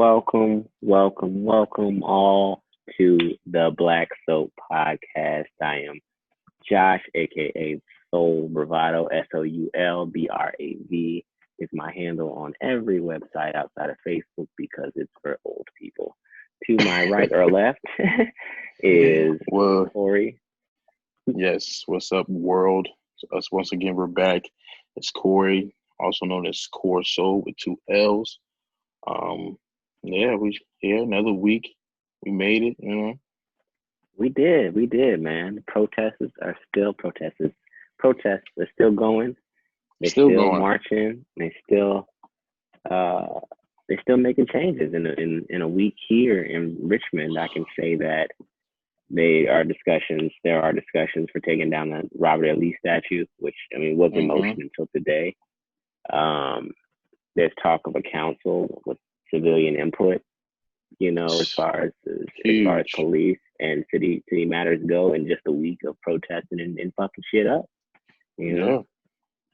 welcome all to the Black Soap Podcast. I am Josh, aka Soul Bravado, SOULBRAV is my handle on every website outside of Facebook because it's for old people. To my right or left is Well, Corey. yes. What's up, world? Us once again. We're back. It's Corey, also known as Core Soul with two L's. Um, yeah, we here another week. We made it. We did, man. The protesters are still protesters. Protests are still going. They're Still still going. marching. Uh, they're still making changes. In a week here in Richmond, I can say that there are discussions for taking down the Robert E. Lee statue, which I mean was in hmm motion until today. Um, there's talk of a council with civilian input, as far as Huge. police and city matters go in just a week of protesting and fucking shit up, you know.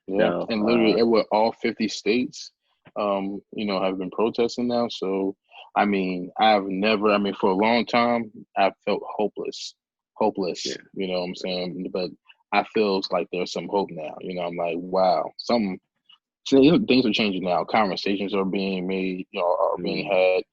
Yeah, yeah. So And literally, all 50 states, have been protesting now. So, I mean, I've never. I mean, for a long time, I felt hopeless. yeah, You know what I'm saying? But I feel like there's some hope now. I'm like, wow, some so, things are changing now. Conversations are being made, are being mm, had.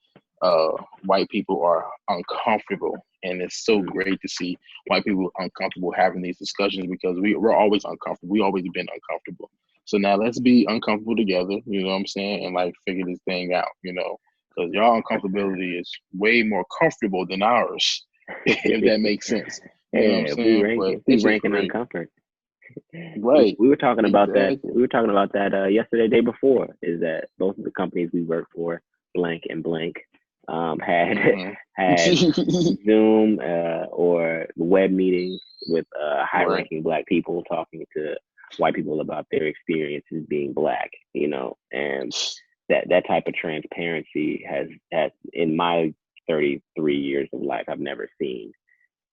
White people are uncomfortable, and it's so mm, great to see white people uncomfortable having these discussions because we're always uncomfortable. We always been uncomfortable. So now let's be uncomfortable together. You know what I'm saying, and like figure this thing out. Because y'all uncomfortability is way more comfortable than ours, if that makes sense. You know what I'm yeah, saying? But we it's just ranking great, uncomfort. right? We were talking about that. Exactly. We were talking about that yesterday, day before. Is that both of the companies we work for, blank and blank, had hmm had Zoom or web meetings with Right. high-ranking black people talking to white people about their experiences being black. And that type of transparency has in my 33 years of life, I've never seen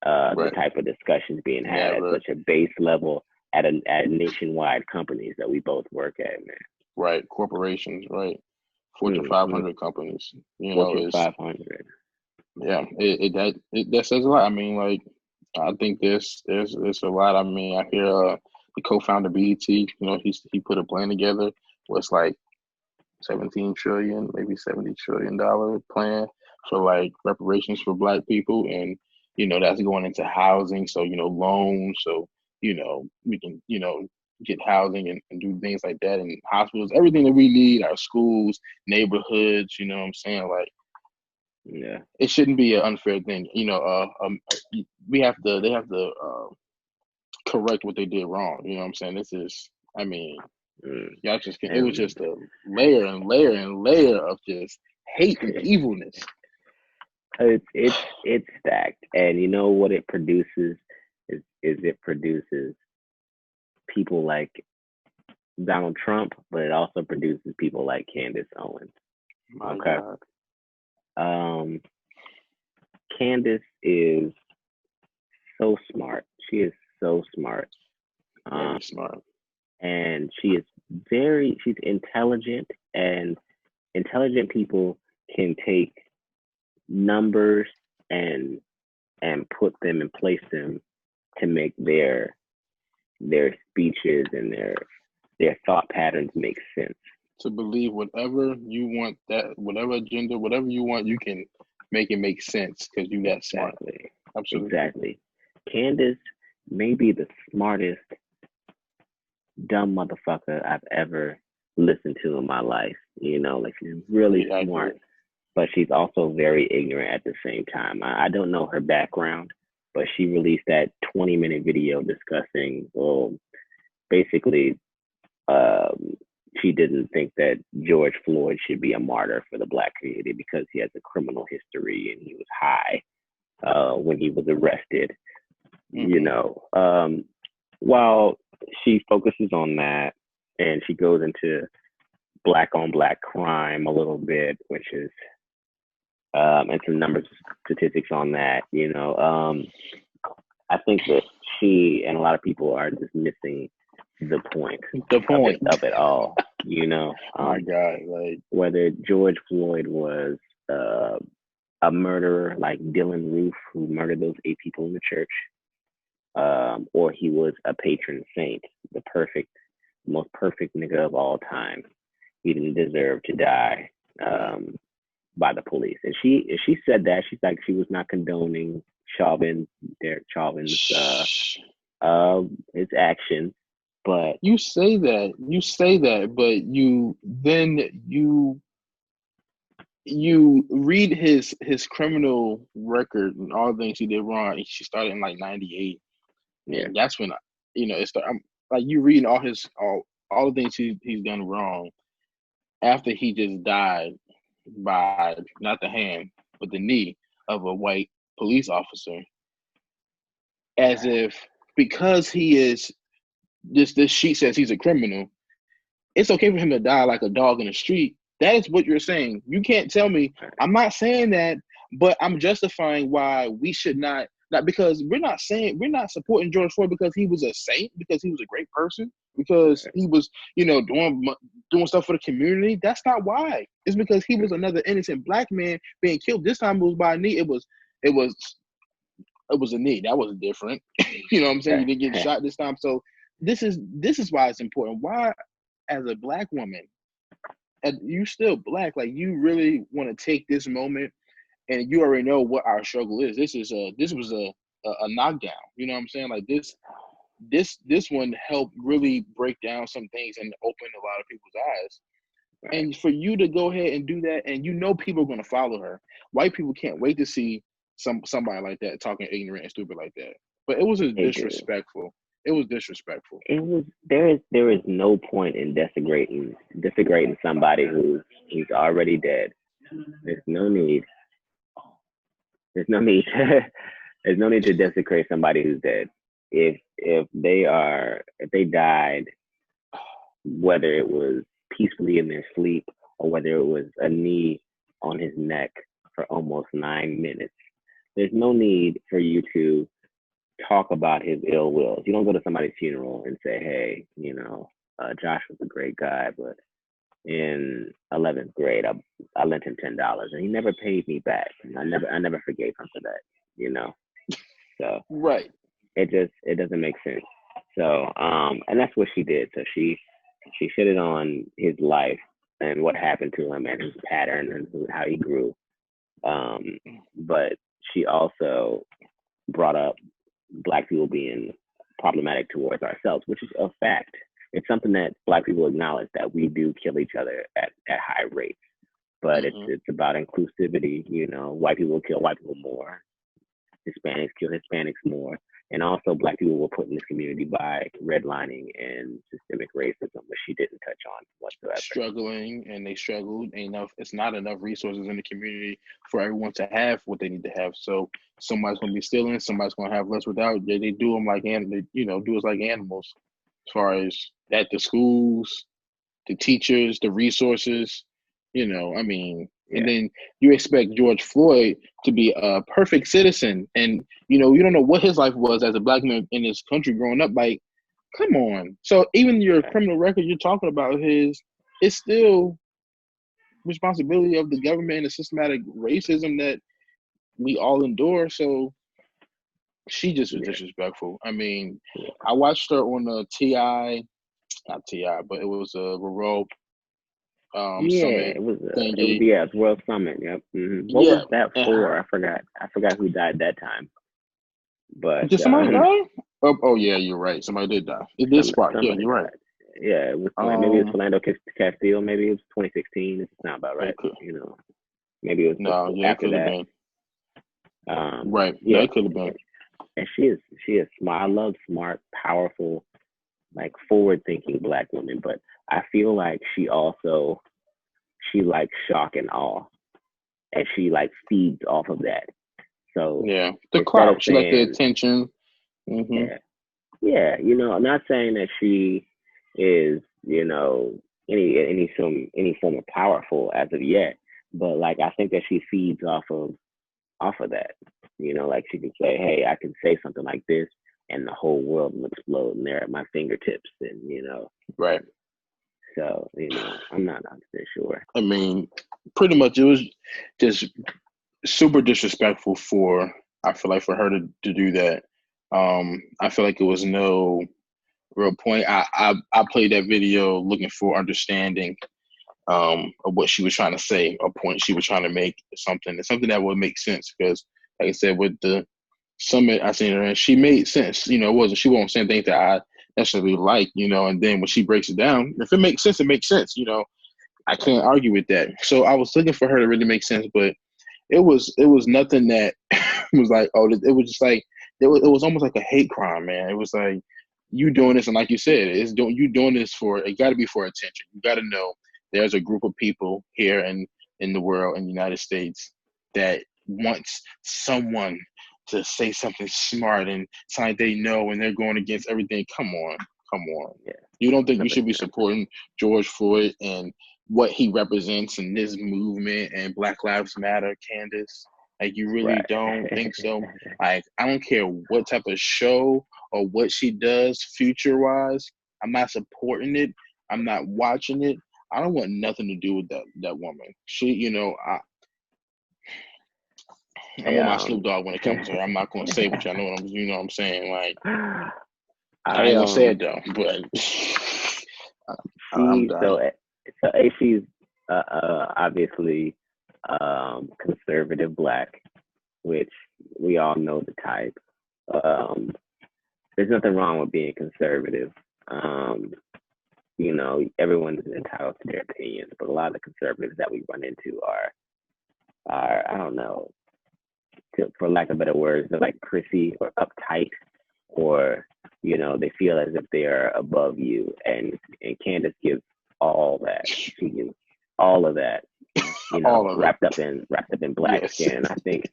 the Right. type of discussions being had at Never. such a base level at nationwide companies that we both work at, man. Right. Corporations, right. Fortune Mm-hmm. 500 companies. Fortune Is 500. yeah. That says a lot. I mean, like, I think there's a lot. I mean, I hear the co-founder BET. He put a plan together. Where it's like 17 trillion, maybe $70 trillion plan for like reparations for Black people, and that's going into housing. So loans. So we can get housing and do things like that, and hospitals, everything that we need, our schools, neighborhoods. You know what I'm saying? Like, Yeah. it shouldn't be an unfair thing. They have to correct what they did wrong. You know what I'm saying? This is, I mean, Mm. y'all just it was And just a layer and layer and layer of just hate and evilness. it's stacked, and you know what it produces is it produces people like Donald Trump, but it also produces people like Candace Owens. My Okay. God, Um, Candace is so smart. She is so smart. Um, very smart. and she's intelligent, and intelligent people can take numbers and put them and place them to make their speeches and their thought patterns make sense. To believe whatever you want, that whatever agenda, whatever you want, you can make it make sense because you that smart. Exactly. Absolutely. Exactly. Candace may be the smartest dumb motherfucker I've ever listened to in my life. Like she's really Very smart, accurate. but she's also very ignorant at the same time. I don't know her background, but she released that 20-minute video discussing, well, basically, um, she didn't think that George Floyd should be a martyr for the black community because he has a criminal history and he was high when he was arrested. You hmm know, um, while she focuses on that and she goes into black on black crime a little bit, which is and some numbers statistics on that. I think that she and a lot of people are just missing the point The of it point. of it all. My God, like Whether George Floyd was a murderer like Dylan Roof, who murdered those 8 people in the church, or he was a patron saint, the most perfect nigga of all time. He didn't deserve to die by the police. And she said that she's like she was not condoning Derek Chauvin's his actions, but you say that, but you read his criminal record and all the things he did wrong. She started in like '98, yeah, and that's when it started. Like you reading all the things he's done wrong after he just died by not the hand but the knee of a white police officer, as if because he is this sheet says he's a criminal, it's okay for him to die like a dog in the street. That is what you're saying. You can't tell me. I'm not saying that, but I'm justifying why we should not because we're not supporting George Floyd because he was a saint, because he was a great person, because he was, doing stuff for the community. That's not why. It's because he was another innocent black man being killed. This time it was by a knee. It was a knee. That was different. You know what I'm saying? You didn't get shot this time. So this is why it's important. Why, as a black woman, and you still black, like you really want to take this moment, and you already know what our struggle is. This was a knockdown. You know what I'm saying? Like this one helped really break down some things and open a lot of people's eyes. Right. And for you to go ahead and do that, and people are going to follow her. White people can't wait to see somebody like that talking ignorant and stupid like that. But it was just disrespectful. It was disrespectful. It was. There is no point in desecrating somebody who's already dead. There's no need. There's no need. There's no need to desecrate somebody who's dead. If they died, whether it was peacefully in their sleep or whether it was a knee on his neck for almost 9 minutes, there's no need for you to talk about his ill wills. You don't go to somebody's funeral and say, hey, Josh was a great guy, but in 11th grade, I lent him $10 and he never paid me back. And I never forgave him for that, So right. It doesn't make sense. So, and that's what she did. So she shitted on his life and what happened to him and his pattern and how he grew. But she also brought up Black people being problematic towards ourselves, which is a fact. It's something that Black people acknowledge, that we do kill each other at high rates. But it's about inclusivity. White people kill white people more. Hispanics kill Hispanics more. And also Black people were put in this community by redlining and systemic racism, which she didn't touch on whatsoever. Struggling, and they struggled. It's not enough resources in the community for everyone to have what they need to have. So somebody's going to be stealing, somebody's going to have less without. They do them like do us like animals, as far as at the schools, the teachers, the resources. And then you expect George Floyd to be a perfect citizen. And, you don't know what his life was as a Black man in this country growing up. Like, come on. So even your criminal record you're talking about it's still responsibility of the government and the systematic racism that we all endure. So she just was disrespectful. I mean, I watched her on the not T.I., but it was a World Summit. It was World Summit. Yep. Mm-hmm. What was that for? I forgot who died that time. But did somebody die? Oh yeah, you're right. Somebody did die. It did spark. Yeah, you're right. Yeah, it was maybe it was Philando Castile. Maybe it was 2016. It's not about right. Maybe it was after that. Right. Yeah, it could have been. And she is smart. I love smart, powerful, like forward-thinking Black women, but I feel like she likes shock and awe, and she like feeds off of that. So the crowd, she likes the attention. Mm-hmm. Yeah. I'm not saying that she is, any form of powerful as of yet, but like I think that she feeds off of that. Like she can say, hey, I can say something like this, and the whole world will explode, and they're at my fingertips, and right. So I'm not 100% sure. I mean, pretty much it was just super disrespectful for, I feel like, for her to do that. I feel like it was no real point. I played that video looking for understanding of what she was trying to say, a point she was trying to make, something that would make sense. Because, like I said, with the summit, I seen her and she made sense. It wasn't, she won't say things that I necessarily like, and then when she breaks it down, if it makes sense, it makes sense. I can't argue with that. So I was looking for her to really make sense, but it was nothing that was like, oh, it was just like, it was almost like a hate crime, man. It was like, you doing this, and like you said, you doing this for, it got to be for attention. You got to know there's a group of people here in the world, in the United States, that wants someone to say something smart and something they know, and they're going against everything. Come on. Yeah. You don't think you should be supporting George Floyd and what he represents in this movement and Black Lives Matter, Candace? Like, you really Right. don't think so? Like, I don't care what type of show or what she does future wise. I'm not supporting it. I'm not watching it. I don't want nothing to do with that woman. She, I'm Hey, on my Snoop Dogg when it comes to her. I'm not gonna say what you know what I'm saying. Like, I I ain't gonna say it though, but I'm she done. so AC's obviously conservative Black, which we all know the type. Um, there's nothing wrong with being conservative. Everyone is entitled to their opinions, but a lot of the conservatives that we run into are I don't know, for lack of better words, they're like prissy or uptight, or they feel as if they are above you. And Candace gives all that. She gives all of that, All of it. wrapped up in Black Yes. skin. And I think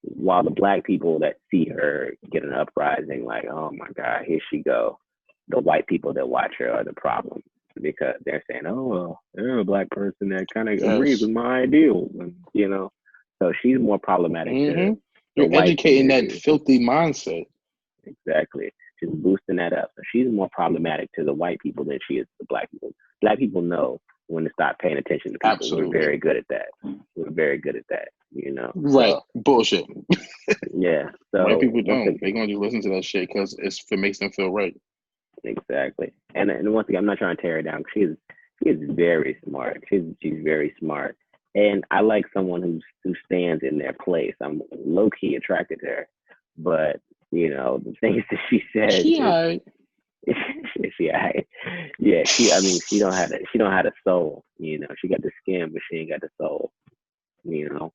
while the Black people that see her get an uprising, like, oh my God, here she go, the white people that watch her are the problem, because they're saying, oh, well, they're a Black person that kind of agrees Yes. with my ideals, So she's more problematic to Mm-hmm. the You're white educating that community. filthy mindset. Exactly. She's boosting that up. So she's more problematic to the white people than she is to the Black people. Black people know when to stop paying attention to people. We're Absolutely. very good at that. We're very good at that, Right. So, Bullshit. yeah. White So people don't. They're gonna just listen to that shit because it makes them feel right. exactly. And once again, I'm not trying to tear her down. She is very smart. She's very smart. And I like someone who stands in their place. I'm low key attracted to her. But, the things that she says She is alright. she don't have a soul. She got the skin, but she ain't got the soul. You know,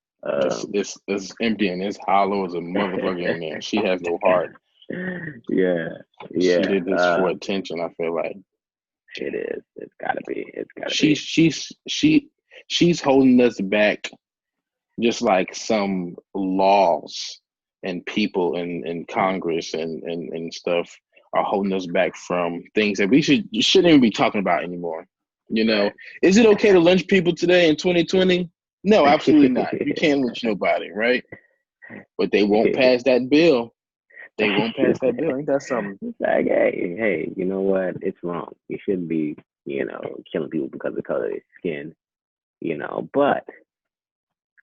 It's empty and it's hollow as a motherfucker in there. She has no heart. yeah, She yeah. did this for attention, I feel like. It is. It's gotta be. It's gotta She be. she's she she's holding us back, just like some laws and people in Congress and stuff are holding us back from things that you shouldn't even be talking about anymore. Right. Is it okay to lynch people today in 2020? No, absolutely not. You can't lynch nobody, right? But they won't pass that bill. They won't pass that bill. Ain't that something? It's like, hey, you know what? It's wrong. You shouldn't be, killing people because of the color of their skin, But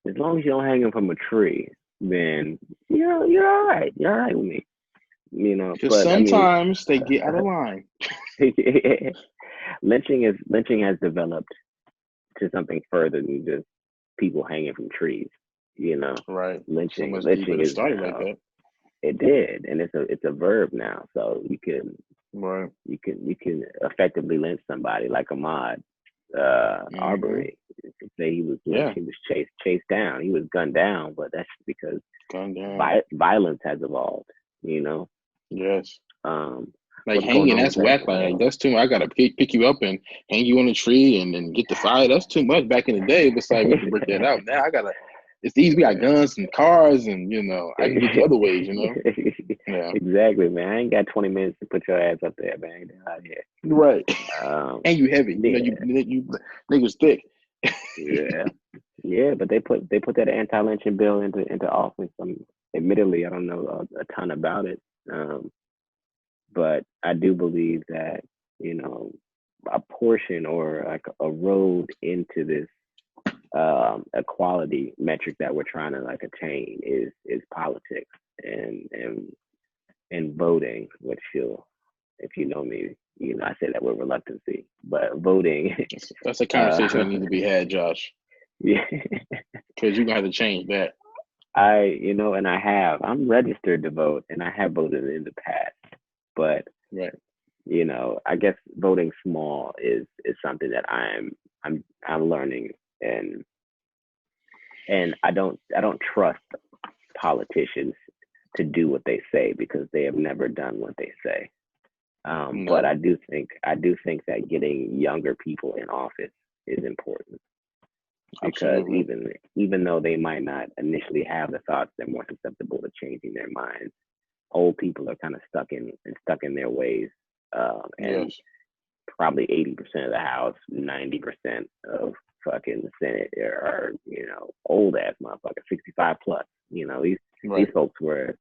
as long as you don't hang them from a tree, then you're all right. You're all right with me, Because But I mean, sometimes they get out of line. lynching has developed to something further than just people hanging from trees. Right. So Lynching much deeper. lynching It is started like now. that. It did, and it's a verb now. So Right. you can effectively lynch somebody like Ahmaud Mm-hmm. Arbery. To say he was lynched, Yeah. he was chased down, he was gunned down, but that's because Gone down. violence has evolved. Yes. Um, Like what's going hanging, on that's with that? whack. Like that's too much. I gotta pick you up and hang you on a tree and then get the fire. That's too much. Back in the day, it's like we could work that out. Now I gotta. It's easy. We got guns and cars, and I can get you other ways. Yeah. Exactly, man. I ain't got 20 minutes to put your ass up there, man. Get out of here. Right. And you heavy. Yeah, You niggas thick. yeah, yeah. But they put that anti-lynching bill into office. Admittedly, I don't know a ton about it, but I do believe that a portion or like a road into this equality metric that we're trying to like attain is politics and voting, which you'll, if you know me, you know I say that with reluctancy, but voting, That's a conversation uh, that needs to be had, Josh, yeah, because you're gonna have to change that. and I'm registered to vote, and I have voted in the past, but Right. I guess voting small is something that I'm learning, and I don't trust politicians to do what they say because they have never done what they say. But No. I do think that getting younger people in office is important because Absolutely. even though they might not initially have the thoughts, they're more susceptible to changing their minds. Old people are kind of stuck in their ways, and Yes. probably 80% of the House, 90% of fucking the Senate are old ass motherfuckers, 65 plus. These Right. folks were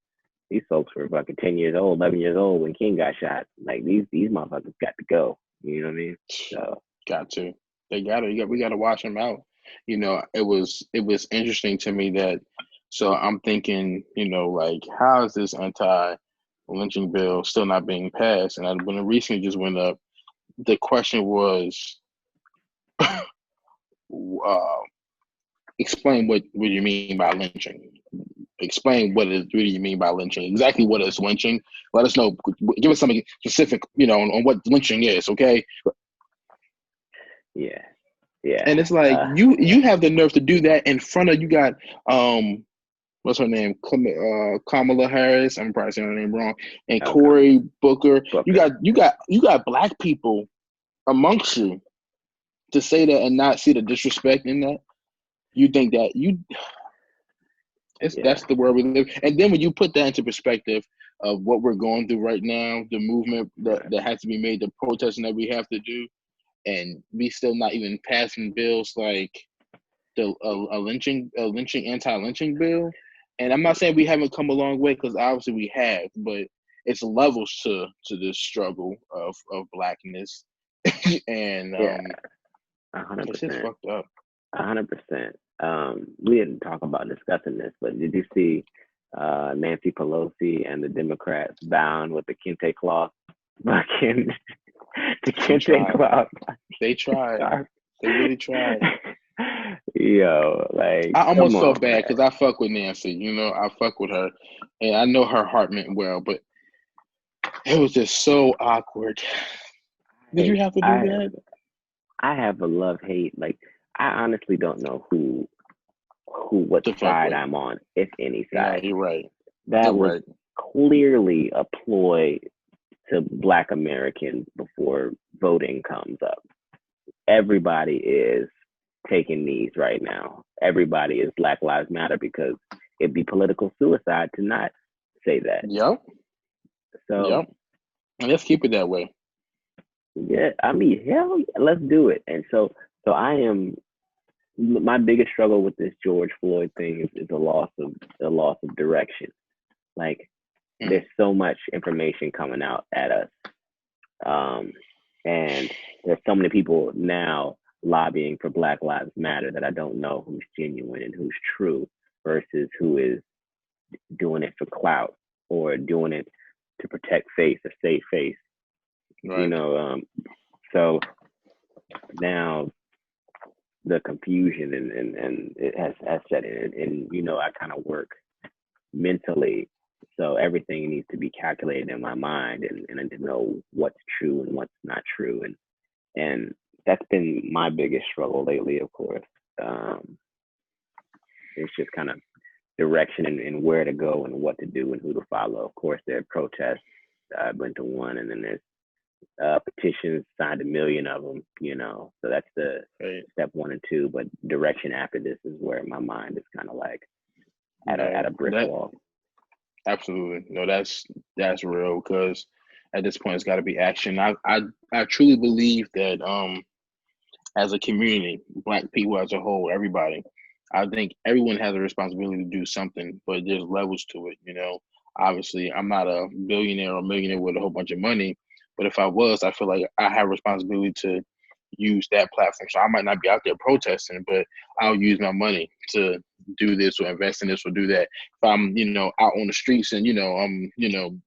these folks were fucking 10 years old, 11 years old when King got shot. Like these motherfuckers got to go. You know what I mean? So Got to. They got to. We got to watch them out. It was interesting to me that. So I'm thinking, like, how is this anti-lynching bill still not being passed? And when it recently just went up, the question was, uh, explain what you mean by lynching. Explain what do you mean by lynching. Exactly what is lynching. Let us know. Give us something specific, on what lynching is. Okay. yeah, yeah. And it's like you have the nerve to do that in front of you got what's her name, Kamala Harris. I'm probably saying her name wrong. And Okay, Cory Booker. You Booker. got you got you got black people amongst you to say that and not see the disrespect in that. You think that Yeah, that's the world we live. And then when you put that into perspective of what we're going through right now, the movement right. that has to be made, the protesting that we have to do, and we still not even passing bills like a lynching anti-lynching bill. And I'm not saying we haven't come a long way because obviously we have, but it's levels to this struggle of blackness, and Yeah, a hundred it's just percent, fucked up. 100%. We didn't talk about discussing this, but did you see Nancy Pelosi and the Democrats bound with the kente cloth? Fucking the They kente tried. cloth. They tried. They really tried. Yo, like, I come almost felt on, bad man. because I fuck with Nancy. I fuck with her, and I know her heart meant well, but it was just so awkward. Did you I have to do I that? I have a love hate. Like, I honestly don't know what To fuck side with? I'm on, if any No, side. you're right. You're That was right. clearly a ploy to Black Americans before voting comes up. Everybody is taking knees right now. Everybody is Black Lives Matter because it'd be political suicide to not say that. Yep. So Yep. And let's keep it that way. yeah, I mean, hell, let's do it. And so I am. My biggest struggle with this George Floyd thing is the loss of direction. Like, Mm. there's so much information coming out at us, um, and there's so many people now lobbying for Black Lives Matter that I don't know who's genuine and who's true versus who is doing it for clout or doing it to protect face or save face. You Right. know, so now the confusion and it has set in, and I kind of work mentally, so everything needs to be calculated in my mind, and to know what's true and what's not true, and that's been my biggest struggle lately, of course. um it's just kind of direction and where to go and what to do and who to follow. Of course, there are protests. I went to one, and then there's petitions, signed 1 million of them. So that's the Right. step one and two. But direction after this is where my mind is kind of like at a No, at a brick that wall. absolutely. No, that's real because at this point it's got to be action. I truly believe that as a community, black people as a whole, everybody, I think everyone has a responsibility to do something, but there's levels to it. Obviously, I'm not a billionaire or millionaire with a whole bunch of money, but if I was, I feel like I have a responsibility to, use that platform. So I might not be out there protesting, but I'll use my money to do this or invest in this or do that. If I'm, out on the streets and, I'm,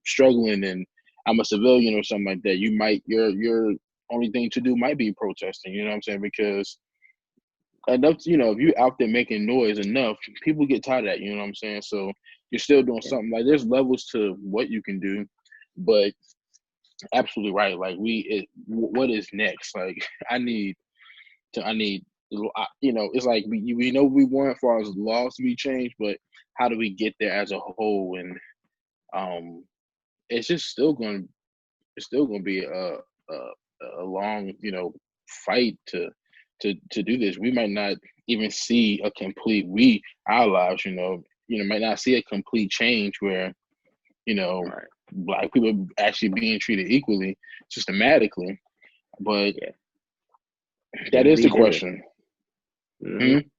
struggling and I'm a civilian or something like that, you might, your only thing to do might be protesting, you know what I'm saying? Because enough, if you out there making noise enough, people get tired of that, you know what I'm saying? So you're still doing something. Like, there's levels to what you can do, but absolutely right. Like, what is next? Like, I need, it's like we know we want as far as laws to be changed, but how do we get there as a whole? And it's just still going to be a long, fight to do this. We might not even see a complete our lives, might not see a complete change where, Right. Black people actually being treated equally systematically. But that is the question. Gen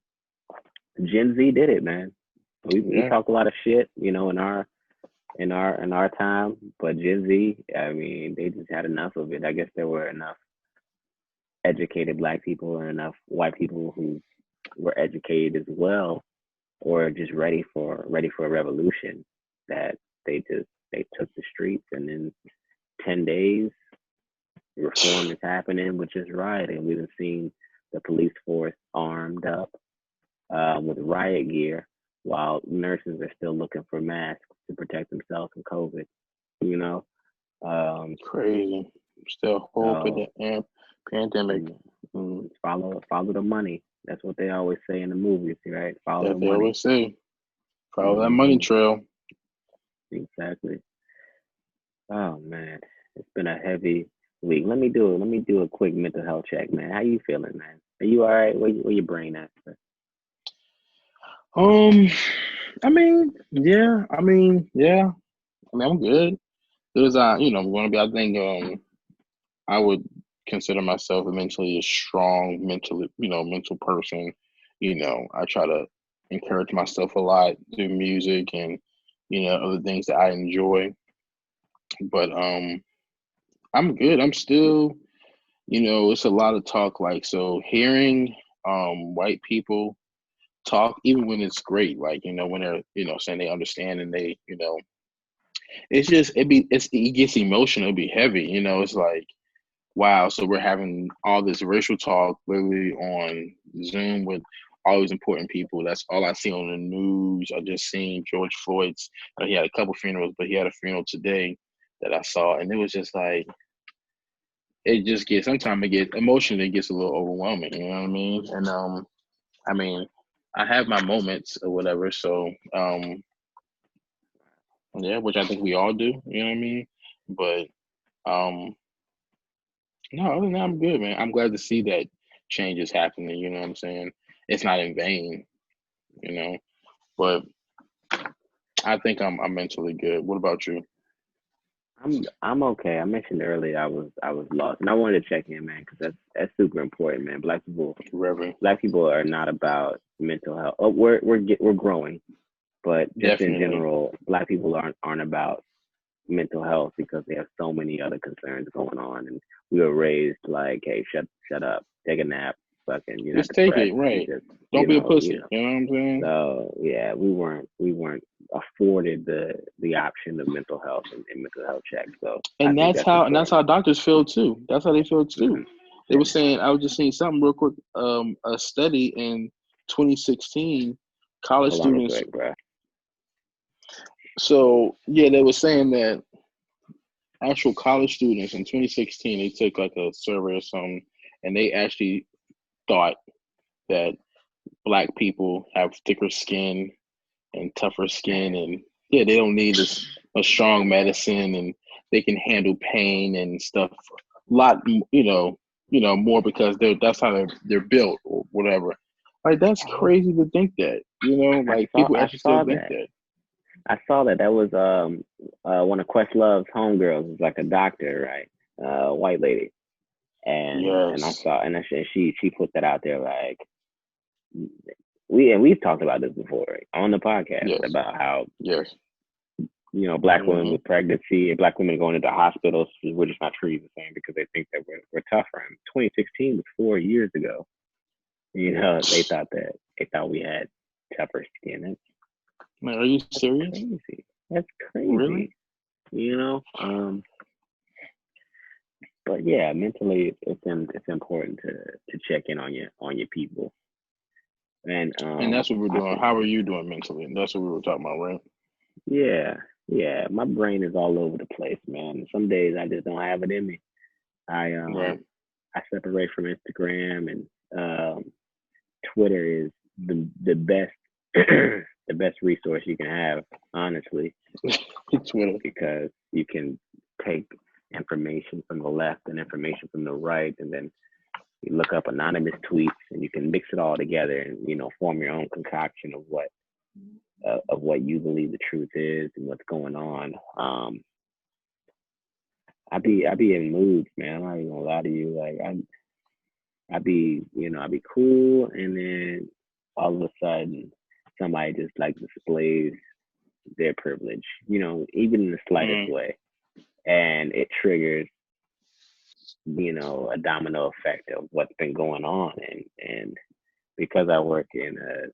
Z did it, man. We talk a lot of shit, in our time, but Gen Z, I mean, they just had enough of it. I guess there were enough educated Black people and enough white people who were educated as well, or just ready for a revolution, that they took the streets, and in 10 days reform is happening, which is right. And we've seen the police force armed up with riot gear, while nurses are still looking for masks to protect themselves from COVID. Crazy. Still hope in the pandemic. Follow the money. That's what they always say in the movies, right? Follow the money. They always say, follow that money trail. Exactly. Oh man, it's been a heavy week. Let me do a quick mental health check, man. How you feeling, man? Are you all right? Where your brain at? I mean, yeah. I'm good. There's going to be. I think I would consider myself a mentally strong, mental person. I try to encourage myself a lot through music and other things that I enjoy. But I'm good. I'm still, it's a lot of talk. Like, so hearing white people talk, even when it's great, like, when they're, saying they understand and they, it's just, it gets emotional, it'd be heavy, it's like, wow, so we're having all this racial talk literally on Zoom with all these important people. That's all I see on the news. I just seen George Floyd's, he had a couple funerals, but he had a funeral today that I saw, and it was just like, it just gets, sometimes it gets emotional, it gets a little overwhelming, you know what I mean? And I mean, I have my moments or whatever, so yeah, which I think we all do, you know what I mean? But no, other than that, I'm good, man. I'm glad to see that change is happening, you know what I'm saying? It's not in vain, but I think I'm mentally good. What about you? I'm okay. I mentioned earlier I was lost, and I wanted to check in, man, because that's super important, man. Black people are not about mental health. Oh, we're growing, but just Definitely. in general, Black people aren't about mental health because they have so many other concerns going on, and we were raised like, hey, shut up, take a nap, fucking, just take it, right? Don't be a pussy. You know what I'm saying? So yeah, we weren't afforded the option of mental health and mental health checks. So that's how doctors feel too. That's how they feel too. Mm-hmm. They were saying, I was just seeing something real quick. A study in 2016, college students. So yeah, they were saying that actual college students in 2016, they took like a survey or something, and they actually thought that Black people have thicker skin and tougher skin, and yeah, they don't need a strong medicine, and they can handle pain and stuff a lot, more because that's how they're built or whatever. Like, that's crazy to think that, like people actually still think that. I saw that. That was one of Questlove's homegirls, is like a doctor, right? White lady. And yes. And I saw, and she put that out there, like, we've talked about this before, right, on the podcast, yes. about how yes, black women Mm-hmm. with pregnancy and black women going into hospitals. We're just not treated the same because they think that we're tougher. And 2016 was 4 years ago. They thought we had tougher skin. Man, are you That's serious? crazy. That's Really? crazy. You know. But yeah, mentally, it's important to check in on your people. And And that's what we're I doing. think How are you doing mentally? And that's what we were talking about, right? yeah, yeah, my brain is all over the place, man. Some days I just don't have it in me. I Right. I separate from Instagram and Twitter is the best the best resource you can have, honestly, Twitter. because you can take information from the left and information from the right, and then you look up anonymous tweets and you can mix it all together and form your own concoction of what you believe the truth is and what's going on. I be in moods, man. I'm not even gonna lie to you. Like I be cool, and then all of a sudden somebody just like displays their privilege, even in the slightest Mm. way, and it triggers a domino effect of what's been going on, and because I work in a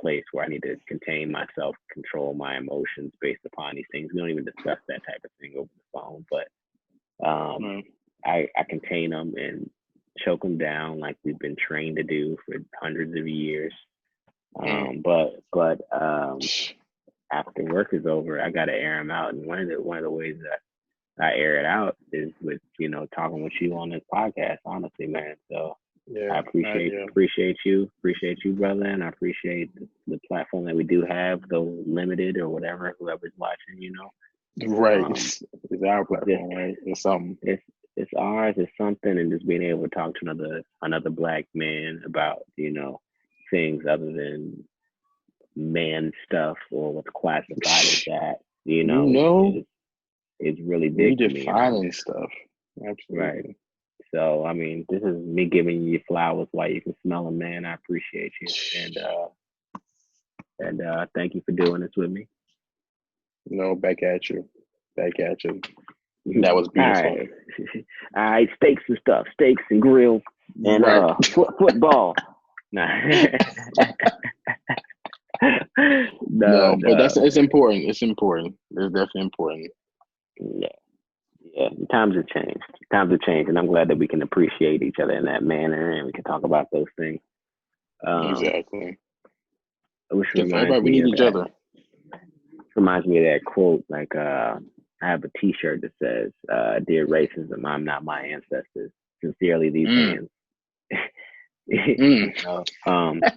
place where I need to contain myself, control my emotions based upon these things. We don't even discuss that type of thing over the phone, but Mm. I contain them and choke them down like we've been trained to do for hundreds of years. Mm. But after work is over, I gotta air them out, and one of the ways that I air it out is with talking with you on this podcast. Honestly, man. So I Yeah. Yeah. appreciate you, brother, and I appreciate the platform that we do have, though limited or whatever. Whoever's watching, Right. um, It's our just platform, right? It's something. it's ours. It's something, and just being able to talk to another black man about things other than man stuff or what's classified as that, You know, is really we big to me, and I'm defining just stuff. right. Absolutely. So I mean, this is me giving you flowers while you can smell them, man. I appreciate you, and thank you for doing this with me. No, back at you. Back at you. That was All beautiful. right, all right, steaks and stuff, steaks and grill and Right. football. Nah. No, No, but no. it's important. It's important. It's definitely important. Yeah, yeah. Times have changed. Times have changed, and I'm glad that we can appreciate each other in that manner, and we can talk about those things. Um, Exactly. which Because everybody, we need each other. reminds me of that quote. Like, I have a T-shirt that says, "Dear racism, I'm not my ancestors. Sincerely, these Mm, hands." mm.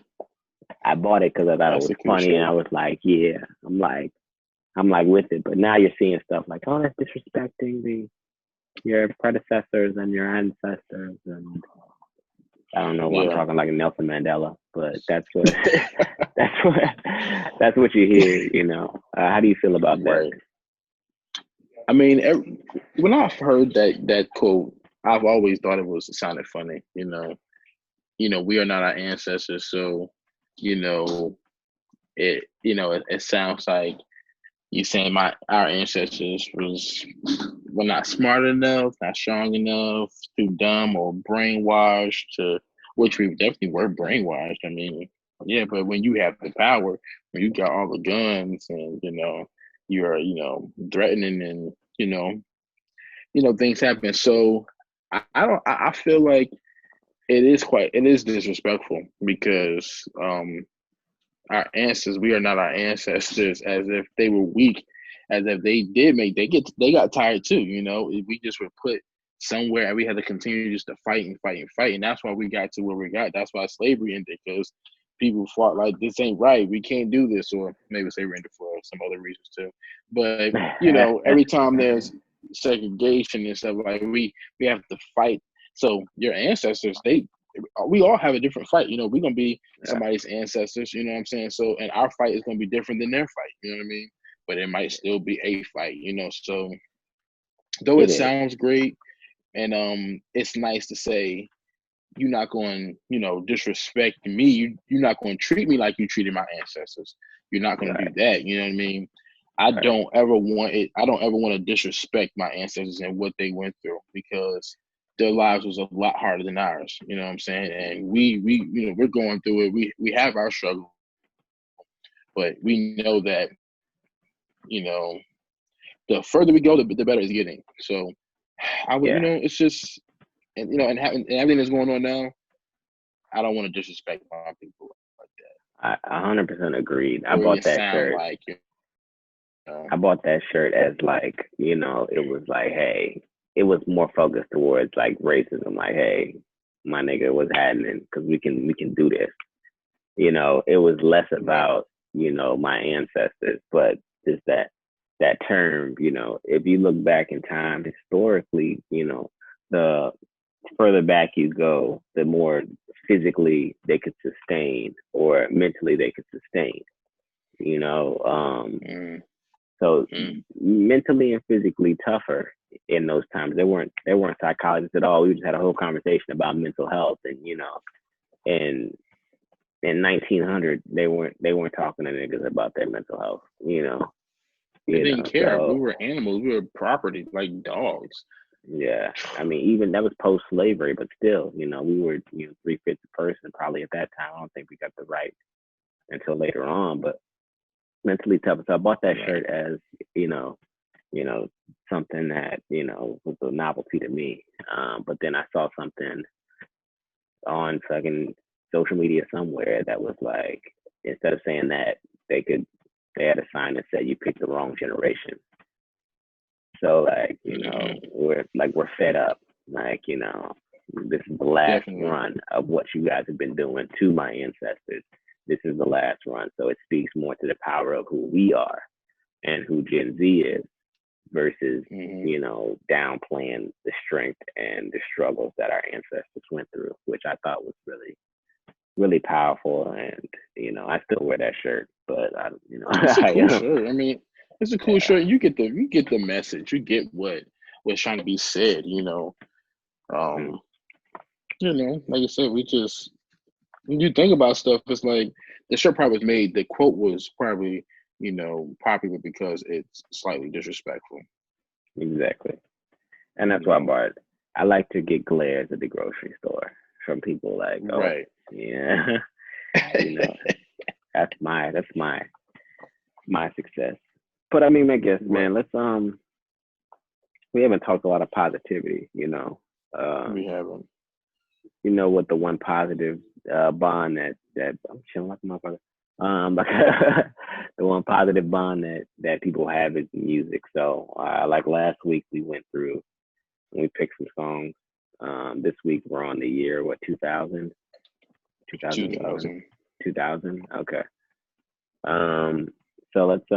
I bought it because I thought it That's was a funny, and I cliche. was like, "Yeah." I'm like with it. But now you're seeing stuff like, "Oh, that's disrespecting your predecessors and your ancestors," and I don't know why I'm Yeah. talking like Nelson Mandela, but that's what that's what that's what you hear. How do you feel about that? Right. I mean, when I've heard that quote, I've always thought it sounded funny. We are not our ancestors, so you know it sounds like you saying our ancestors were not smart enough, not strong enough, too dumb or brainwashed to which we definitely were brainwashed. I mean, yeah, but when you have the power, when you got all the guns and you're threatening and things happen. So I don't I feel like it is disrespectful because we are not our ancestors as if they were weak, as if they got tired too. We just were put somewhere and we had to continue just to fight and fight and fight, and that's why we got to where we got. That's why slavery ended, because people fought like, this ain't right, we can't do this, or maybe slavery ended for some other reasons too. But every time there's segregation and stuff, like we have to fight. So your ancestors, we all have a different fight. We're gonna be somebody's ancestors, you know what I'm saying? So, and our fight is gonna be different than their fight, you know what I mean? But it might still be a fight, So though it It is. sounds great, and it's nice to say you're not going, disrespect me. You're not going to treat me like you treated my ancestors. You're not going to do Right. that. You know what I mean? I don't ever want it. I don't ever want to disrespect my ancestors and what they went through because their lives was a lot harder than ours. You know what I'm saying? And we're going through it. We have our struggle, but we know that the further we go, the better it's getting. So I would, it's just, and and everything that's going on now, I don't want to disrespect my people like that. I 100% agreed. I bought that shirt. Like, I bought that shirt as like, it was like, hey, it was more focused towards like racism. Like, hey, my nigga, what's happening? Because we can do this. It was less about my ancestors, but just that term. If you look back in time historically, the further back you go, the more physically they could sustain or mentally they could sustain. So mentally and physically tougher in those times. They weren't psychologists at all. We just had a whole conversation about mental health, and and in 1900 they weren't talking to niggas about their mental health. They didn't care. So, we were animals. We were property, like dogs. Yeah, I mean, even that was post-slavery, but still, we were 3/5 person probably at that time. I don't think we got the right until later on, but mentally tough. So I bought that shirt as something that was a novelty to me. But then I saw something on fucking social media somewhere that was like, instead of saying that, they had a sign that said you picked the wrong generation. So like, we're fed up. Like, this is the last run of what you guys have been doing to my ancestors. This is the last run. So it speaks more to the power of who we are and who Gen Z is versus, downplaying the strength and the struggles that our ancestors went through, which I thought was really, really powerful. And, I still wear that shirt, but it's a cool shirt. I mean, it's a cool shirt. You get the message. You get what's trying to be said, like I said, when you think about stuff, it's like the shirt probably was made. The quote was probably, popular because it's slightly disrespectful. Exactly, and that's why I bought it. I like to get glares at the grocery store from people like, oh, right, yeah, that's my success. But I mean, I guess, man, let's we haven't talked a lot of positivity, we haven't. What the one positive bond that I'm chilling like my brother. The one positive bond that people have is music. So like last week we went through and we picked some songs. This week we're on the year 2000. 2000. Okay. So let's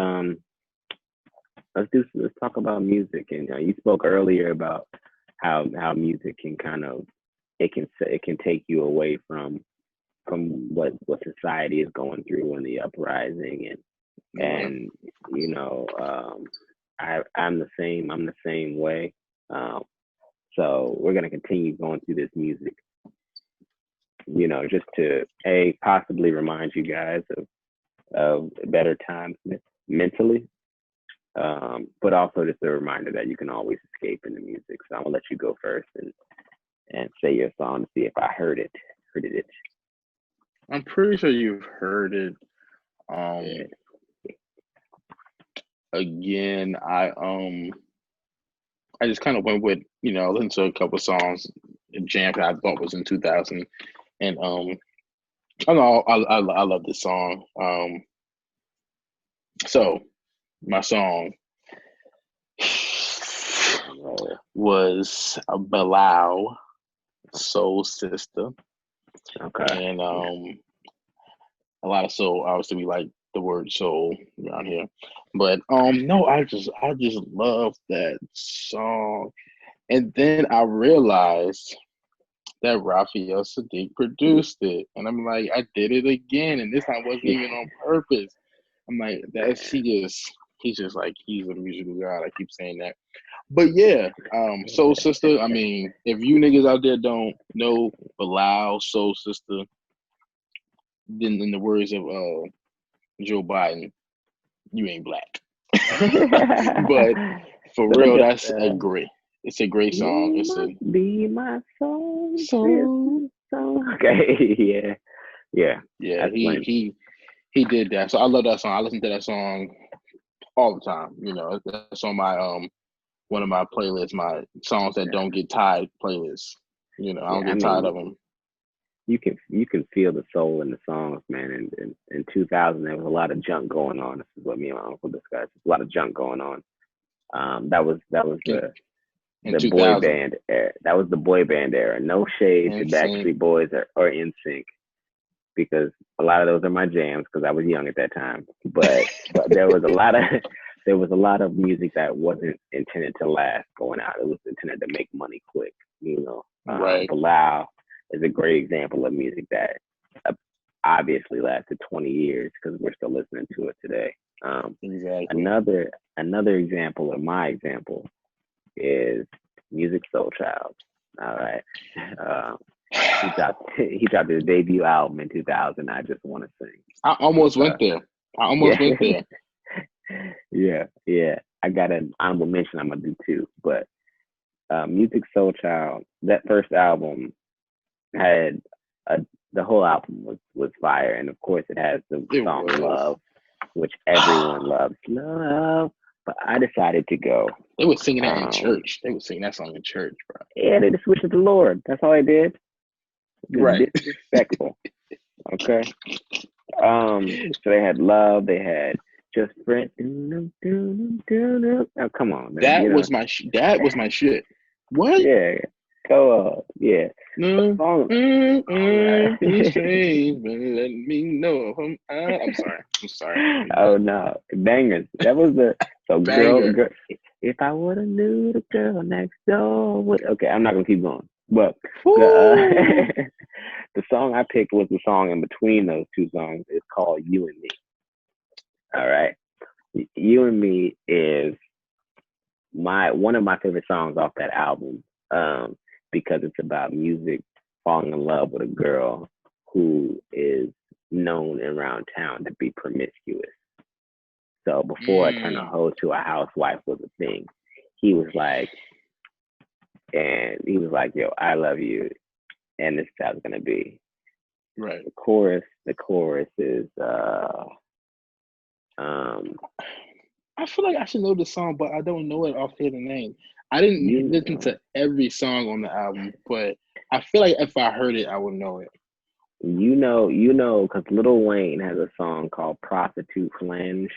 talk about music. And you spoke earlier about how music can kind of it can take you away from what society is going through and the uprising and I'm the same way. So we're gonna continue going through this music, just to possibly remind you guys of better times mentally, but also just a reminder that you can always escape in the music. So I'm gonna let you go first and say your song to see if I heard it. I'm pretty sure you've heard it. Again, I just kind of went with, listened to a couple songs, jam that I thought was in 2000, and I know I love this song. So my song was Bilal, Soul Sister. Okay. And a lot of soul, obviously we like the word soul around here. But no, I just love that song. And then I realized that Raphael Saadiq produced it. And I'm like, I did it again. And this time wasn't even on purpose. I'm like, he's just like, he's a musical god. I keep saying that. But yeah, Soul Sister, I mean, if you niggas out there don't know Bilal, Soul Sister, then in the words of Joe Biden, you ain't black. But for So look real, at that's a great. It's a great song. you It's a must be my soul, so this song. Okay, yeah, yeah, yeah. that's lame. He did that. So I love that song. I listen to that song all the time. You know, that's on my one of my playlists, my songs that Yeah, don't get tired playlists. You know, I don't yeah. I get tired of mean, them. you can feel the soul in the songs, man. And in 2000, there was a lot of junk going on. This is what me and my uncle discussed. A lot of junk going on. That was In the two boy thousand, band era. That was the boy band era. No shade to insane. Backstreet Boys or NSYNC because a lot of those are my jams because I was young at that time. But there was a lot of there was a lot of music that wasn't intended to last going out. It was intended to make money quick. Right. Bilal is a great example of music that uh, obviously lasted 20 years because we're still listening to it today. Um, Exactly. another example of my example is Music Soul Child. All right. Uh, he dropped his debut album in 2000. I just want to sing. I It's almost went there. I almost yeah, went there. yeah. I got an honorable mention I'm gonna do too, but Music Soul Child. That first album had a, the whole album was fire, and of course it has the It song was. Love, which everyone loves. Love, but I decided to go. They were singing that in Um, church. They were singing that song in church, bro. yeah, they just switched to the Lord. That's all I did. Just Right. disrespectful. Okay. So they had love. They had just friend. Oh, come on, man. That was my shit. What? Yeah. Go yeah. But No, song, be strange, but let me know. I'm sorry. I'm sorry. oh no, bangers. That was the so Banger. girl. If I would have knew the girl next door would. Okay, I'm not gonna keep going. But the Woo! the song I picked was the song in between those two songs. It's called "You and Me." All right, "You and Me" is my one of my favorite songs off that album because it's about music falling in love with a girl who is known around town to be promiscuous. So before I turned a Mm, hoe to a housewife was a thing, he was like, yo, I love you, and this is how it's gonna be. right. The chorus is, um, I feel like I should know the song, but I don't know it off the name. I didn't you listen to every song on the album, but I feel like if I heard it, I would know it. because Lil Wayne has a song called "Prostitute Flange."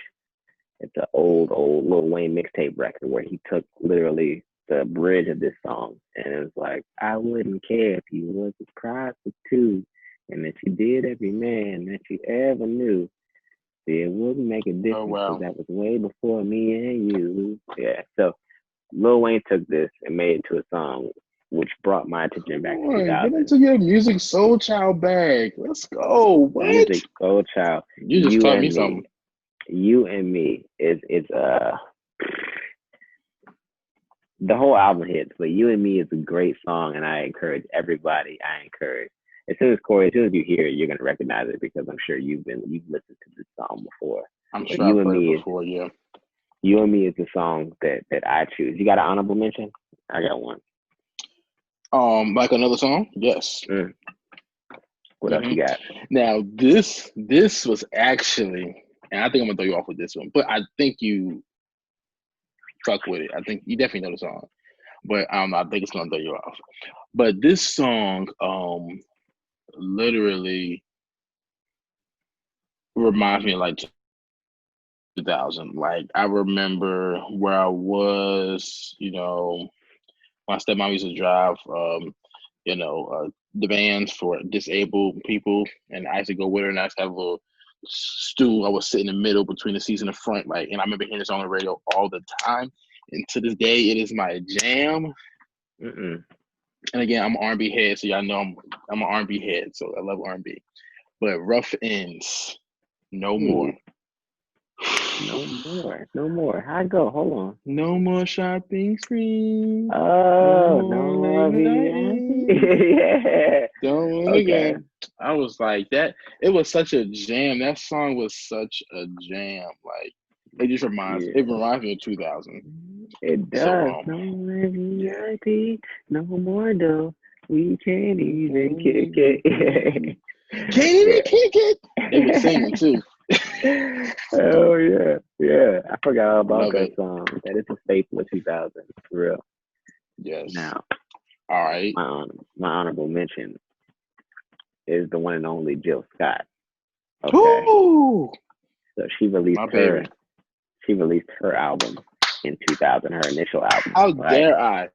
It's an old Lil Wayne mixtape record where he took literally the bridge of this song and it was like, I wouldn't care if you was a prostitute and that you did every man that you ever knew. See, it wouldn't make a Oh difference because wow. that was way before me and you. Yeah. So Lil Wayne took this and made it to a song which brought my attention Come back to on, get 2000. into your music soul child bag. Let's go. What? Music Soul Child, You just you taught me and me. something. You and Me is the whole album hits, but "You and Me" is a great song, and I encourage everybody. As soon as you hear it, you're gonna recognize it because I'm sure you've listened to this song before. I'm But sure I've heard it before, yeah. "You and Me" is the song that I choose. You got an honorable mention? I got one. Like another song? Yes. Mm. What else hmm you got? Now this was actually, and I think I'm gonna throw you off with this one, but I think you fuck with it. I think you definitely know the song, but I don't know. I think it's gonna throw you off. But this song, literally reminds me of like 2000. Like I remember where I was, my stepmom used to drive, the vans for disabled people, and I used to go with her, and I used to have a little stool. I was sitting in the middle between the seats in the front, like, and I remember hearing this on the radio all the time. And to this day, it is my jam. Mm-mm. And again, I'm an R&B head, so y'all know I'm an R&B head, so I love R&B. But Rough Ends, No More. Ooh, no more, no more. How'd it go? Hold on. No more shopping spree. No Oh, no more late more night. yeah. Don't win Okay. again. I was like that. It was such a jam. That song was such a jam. Like Yeah, it reminds me of 2000. it So does. No more VIP, no more dough. We can't even kick it. can't even Yeah. kick it. They were singing too. Oh yeah, yeah. I forgot all about Love that it. song. That is a staple of 2000 for real. Yes. Now, All right. my honorable mention is the one and only Jill Scott. Okay, Ooh, so she released my her baby. she released her album in 2000, her initial album, How right? dare I?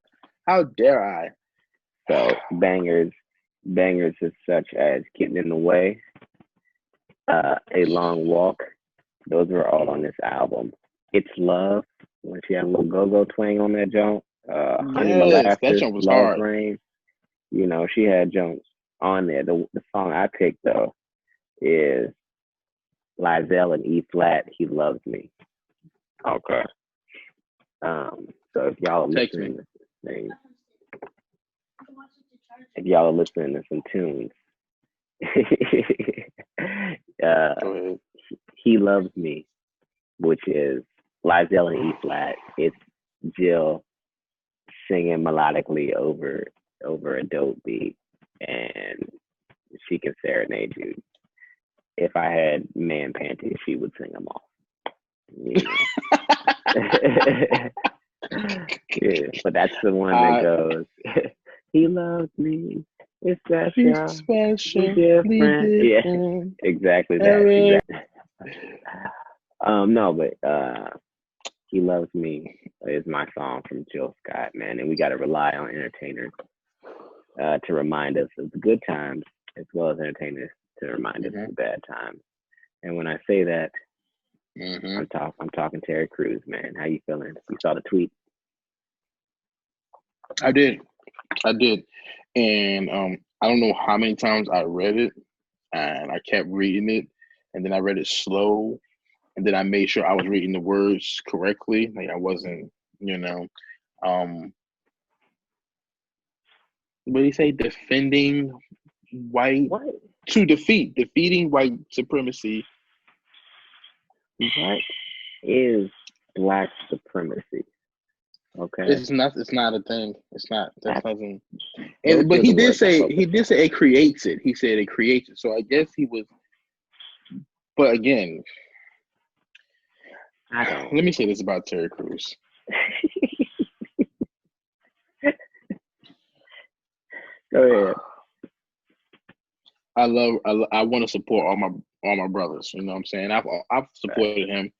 How dare I? So bangers as such as Getting in the Way, A Long Walk, those were all on this album. It's Love, when she had a little go-go twang on that joint. Honey Yes, that Molasses, jump was Love hard. Rain, she had joints on there. The song I picked though is Lizelle and E Flat, He Loves Me. Okay. So Text me. if y'all are listening to some tunes, uh, Go ahead. He Loves Me, which is Lizelle and E Flat. It's Jill singing melodically over a dope beat, and she can serenade you. If I had man panties, she would sing them off. You know. Yeah, but that's the one that goes. He loves me. It's She's special. special. Different. Yeah, exactly that. Exactly. No, but He Loves Me is my song from Jill Scott, man, and we got to rely on entertainers to remind us of the good times as well as entertainers to remind us of the bad times. And when I say that, I'm talking Terry Crews, man. How you feeling? You saw the tweet? I did, and I don't know how many times I read it, and I kept reading it, and then I read it slow, and then I made sure I was reading the words correctly, like I wasn't, what do you say? Defending white What? defeating white supremacy. What is black supremacy? Okay, it's not a thing. It's not. That doesn't. But those are the words I he did say it creates it. He said it creates it. So I guess he was. But again, let me say this about Terry Crews. Go ahead. I want to support all my brothers. You know what I'm saying? I've supported him,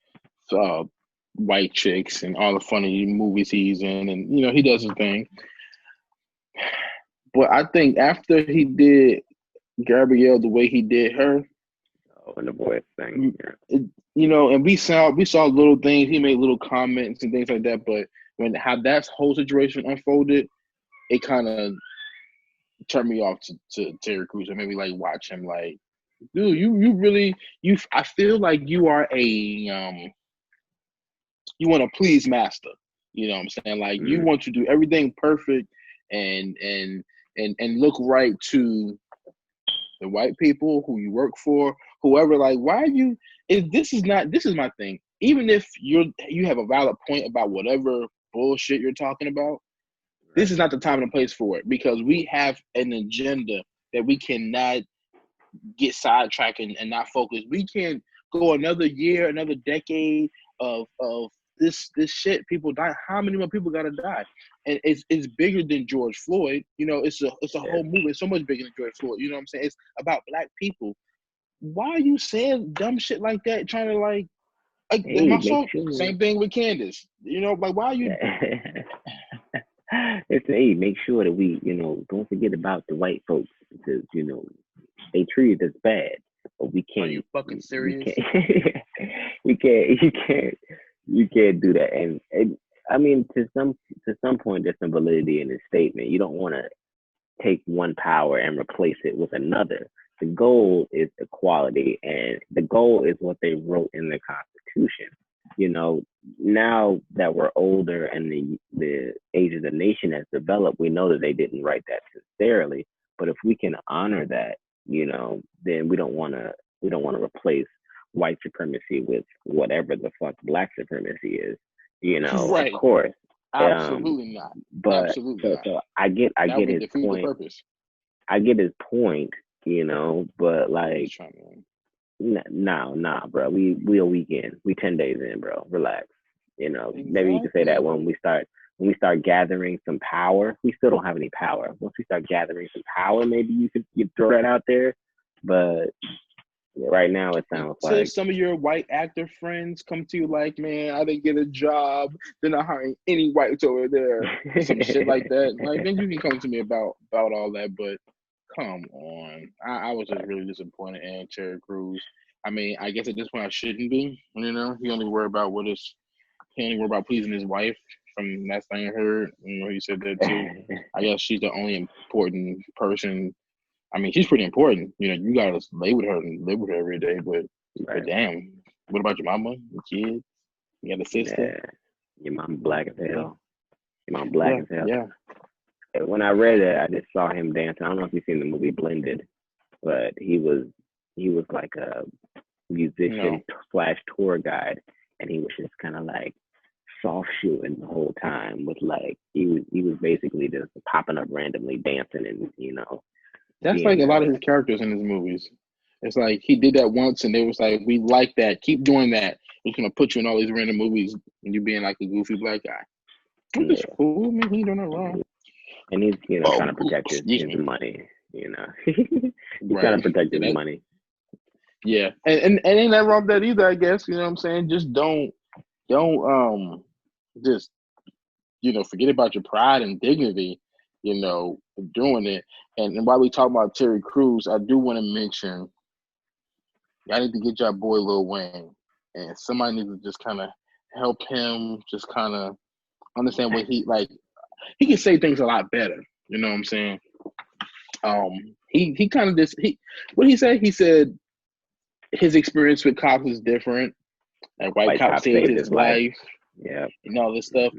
White Chicks and all the funny movies he's in, and he does his thing. But I think after he did Gabrielle the way he did her, and the voice thing, and we saw little things. He made little comments and things like that. But when how that whole situation unfolded, it kind of turned me off to Terry Crews and maybe like watch him like, dude, you really I feel like you are a you want to please master. You know what I'm saying? Like you want to do everything perfect and look right to the white people who you work for, whoever. Like, why you? This is my thing. Even if you have a valid point about whatever bullshit you're talking about, this is not the time and place for it because we have an agenda that we cannot get sidetracked and not focus. We can go another year, another decade of this shit. People die. How many more people gotta die? And it's bigger than George Floyd. It's a whole movement. It's so much bigger than George Floyd. You know what I'm saying? It's about black people. Why are you saying dumb shit like that? Trying to like same thing with Candace. Like why are you? It's make sure that we, don't forget about the white folks because they treated us bad, but we can't. Are you fucking serious? We can't. You can't do that. And I mean, to some point, there's some validity in this statement. You don't want to take one power and replace it with another. The goal is equality, and the goal is what they wrote in the Constitution. Now that we're older and the age of the nation has developed, we know that they didn't write that sincerely. But if we can honor that, then we don't want to replace white supremacy with whatever the fuck black supremacy is. Of Right. course. Absolutely not. But Absolutely so not. so I get That would his defeat the point. purpose. I get his point, but like, Just trying to. nah, bro. We a weekend. We 10 days in, bro. Relax. Maybe you could say that Exactly. when we start gathering some power. We still don't have any power. Once we start gathering some power, maybe you throw that out there. But right now, it sounds Until like some of your white actor friends come to you like, man, I didn't get a job. They're not hiring any whites over there. Some shit like that. Like, then you can come to me about all that. But come on. I was just really disappointed in Terry Crews. I mean, I guess at this point I shouldn't be. He only worry about he only worry about pleasing his wife. From last thing I heard, he said that too. I guess she's the only important person. I mean, she's pretty important. You gotta lay with her and live with her every day. But right. damn, what about your mama, your kids? You got a sister? Yeah, your mom black as hell. Your mom black Yeah, as hell. yeah. When I read it, I just saw him dancing. I don't know if you've seen the movie Blended, but he was like a No, musician slash tour guide, and he was just kind of like soft shooting the whole time with like he was basically just popping up randomly dancing and that's like being a lot of his characters in his movies. It's like he did that once, and they was like, "We like that. Keep doing that. We're gonna put you in all these random movies, and you being like a goofy black guy." I'm just yeah, cool. I mean, he doing it wrong. and he's trying Oh, to protect his, excuse his me. money. He's trying to Right. protect Yeah, his money. yeah. And ain't that wrong with that either, I guess. You know what I'm saying? Just don't just forget about your pride and dignity, doing it. And while we talk about Terry Crews, I do want to mention y'all need to get your boy Lil Wayne. And somebody needs to just kind of help him just kind of understand what he can say things a lot better. You know what I'm saying? He kind of just what he said? He said his experience with cops is different. Like white White cops cop saved saved his his life. life Yeah. and all this stuff.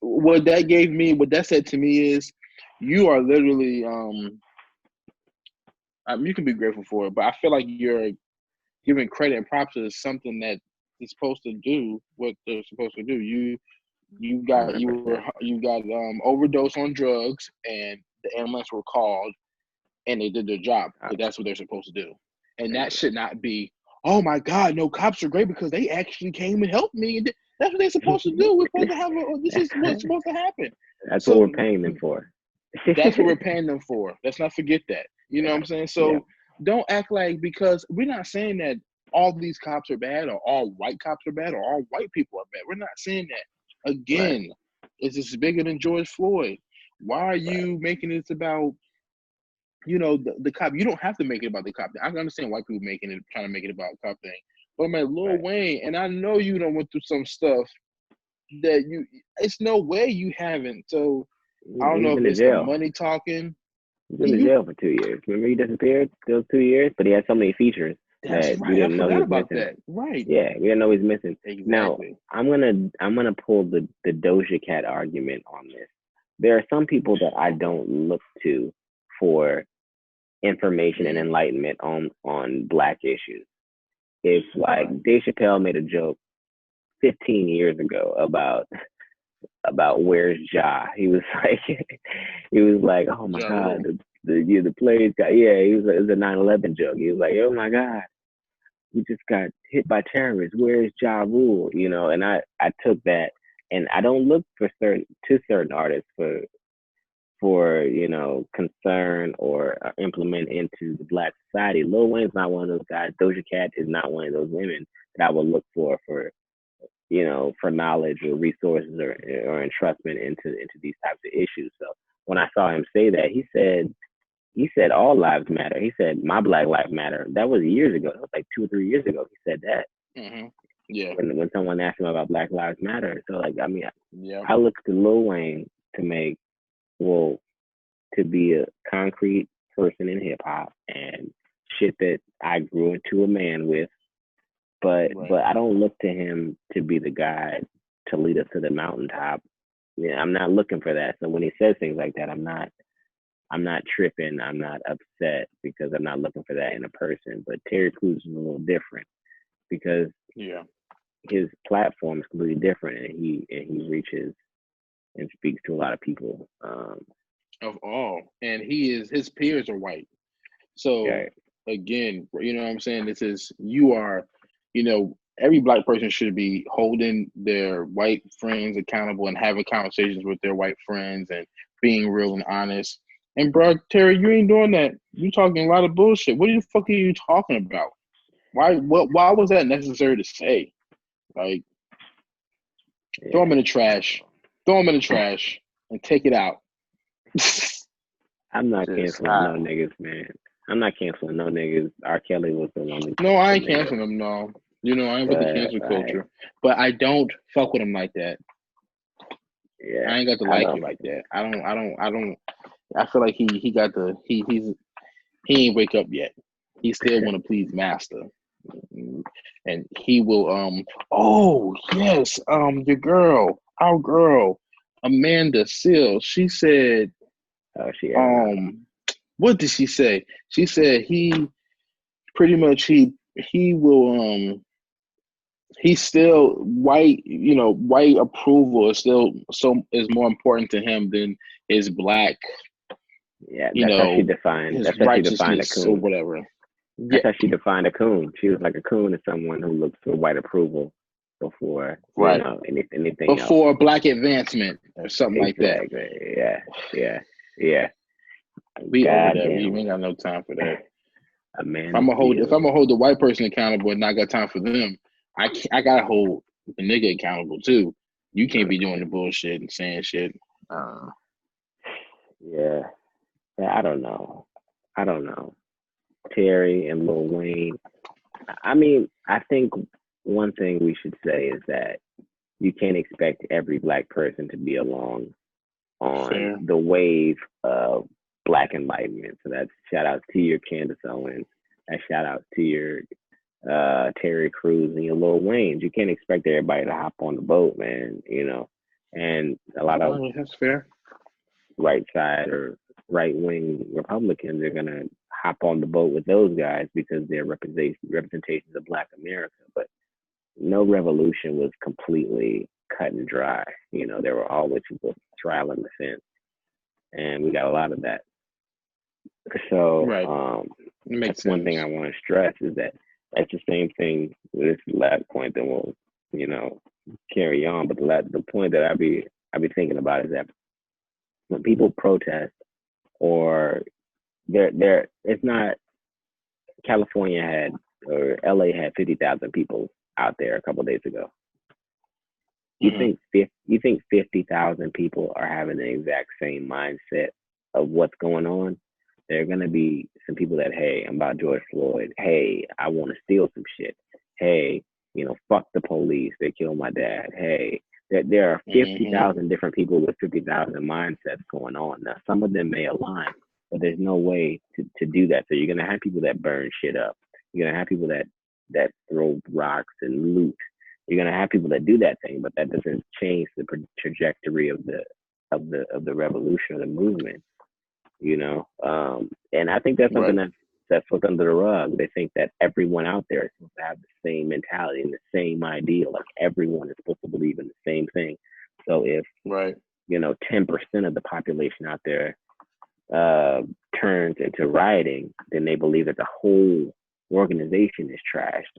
What that said to me is, you are literally you can be grateful for it, but I feel like you're giving credit and props to something that is supposed to do what they're supposed to do. You 100%. got overdose on drugs, and the ambulance were called, and they did their job because that's what they're supposed to do. And that should not be, oh my God, no, cops are great because they actually came and helped me. And that's what they're supposed to do. We're supposed to have this is what's supposed to happen. That's what So we're paying them for. that's what we're paying them for. Let's not forget that. You know what Yeah. I'm saying? Yeah. So don't act like, because we're not saying that all these cops are bad, or all white cops are bad, or all white people are bad. We're not saying that. Right. Again, it's just bigger than George Floyd. Why are Right. you making this about the cop? You don't have to make it about the cop. I can understand white people trying to make it about a cop thing. But I'm like, Lil Right. Wayne, and I know you done went through some stuff that it's no way you haven't. So I don't He's know been if to it's the jail. money talking. He's been to You jail for 2 years. Remember he disappeared those 2 years, but he had so many features That's that we right. I didn't know he forgot was about missing. that. Right. Yeah, we didn't know he's missing. Now Exactly. I'm gonna pull the Doja Cat argument on this. There are some people that I don't look to for information and Mm. enlightenment on black issues. If like Dave Chappelle made a joke 15 years ago about where's Ja, he was like oh my Ja God, Rule. the plays got, yeah, it was a 9/11 joke. He was like, oh my God, we just got hit by terrorists. Where's Ja Rule? And I took that, and I don't look for certain artists for concern or implement into the black society. Lil Wayne's not one of those guys. Doja Cat is not one of those women that I would look for knowledge or resources or entrustment into these types of issues. So when I saw him say that, he said all lives matter. He said my Black Lives Matter. That was years ago. That was like 2 or 3 years ago. He said that Mm-hmm. Yeah. when someone asked him about Black Lives Matter. So like, I mean, Yeah. I look to Lil Wayne well to be a concrete person in hip hop and shit that I grew into a man with. But Right. but I don't look to him to be the guy to lead us to the mountaintop. Yeah, I'm not looking for that. So when he says things like that, I'm not I'm not tripping. I'm not upset because I'm not looking for that in a person. But Terry Crews is a little different because Yeah. his platform is completely different, and he reaches and speaks to a lot of people. Of all, and his peers are white. So Yeah, again, you know what I'm saying? This is you are, every black person should be holding their white friends accountable and having conversations with their white friends and being real and honest. And bro, Terry, you ain't doing that. You talking a lot of bullshit. What the fuck are you talking about? Why was that necessary to say? Like, throw them in the trash. Throw them in the trash and take it out. I'm not Just canceling no niggas, man. I'm not canceling no niggas. R. Kelly was the one. no, I ain't canceling them. No, I ain't with the cancel culture, but I don't fuck with him like that. Yeah, I ain't got to like you like that. I don't. I feel like he got the he ain't wake up yet. He still want to please master, and he will. Oh yes. Your girl, our girl, Amanda Seales. She said. Oh, she. What did she say? She said he pretty much he will he's still white, white approval is still is more important to him than his black, Yeah, that's how she defined. his That's how she defined a righteousness or coon. whatever. That's how she defined a coon. She was like a coon is someone who looks for white approval before Right. anything before else. black advancement or something like that. Exactly. Yeah. We over that. We Goddamn. ain't got no time for that. If I'm gonna hold the white person accountable and not got time for them, I gotta hold the nigga accountable too. You can't be doing the bullshit and saying shit. Yeah. I don't know. Terry and Lil Wayne. I mean, I think one thing we should say is that you can't expect every black person to be along on Fair. the wave of black enlightenment. So that's shout out to your Candace Owens. That shout out to your Terry Crews and your Lil Wayne. You can't expect everybody to hop on the boat, man. And a lot of That's fair. right side or right wing Republicans are gonna hop on the boat with those guys because they're representations of Black America. But no revolution was completely cut and dry. There were always people straddling the fence, and we got a lot of that. So Right. that's one thing I want to stress is that that's the same thing. This is the last point that we'll, carry on. But the point that I be thinking about is that when people protest or it's not California had or LA had 50,000 people out there a couple of days ago. You think 50,000 people are having the exact same mindset of what's going on? There are going to be some people that, hey, I'm about George Floyd. Hey, I want to steal some shit. Hey, fuck the police. They killed my dad. Hey, there are 50,000 different people with 50,000 mindsets going on. Now, some of them may align, but there's no way to do that. So you're going to have people that burn shit up. You're going to have people that throw rocks and loot. You're going to have people that do that thing, but that doesn't change the trajectory of the revolution or the movement. And I think that's something that's put under the rug. They think that everyone out there is supposed to have the same mentality and the same idea. Like everyone is supposed to believe in the same thing. So if 10% of the population out there turns into rioting, then they believe that the whole organization is trashed,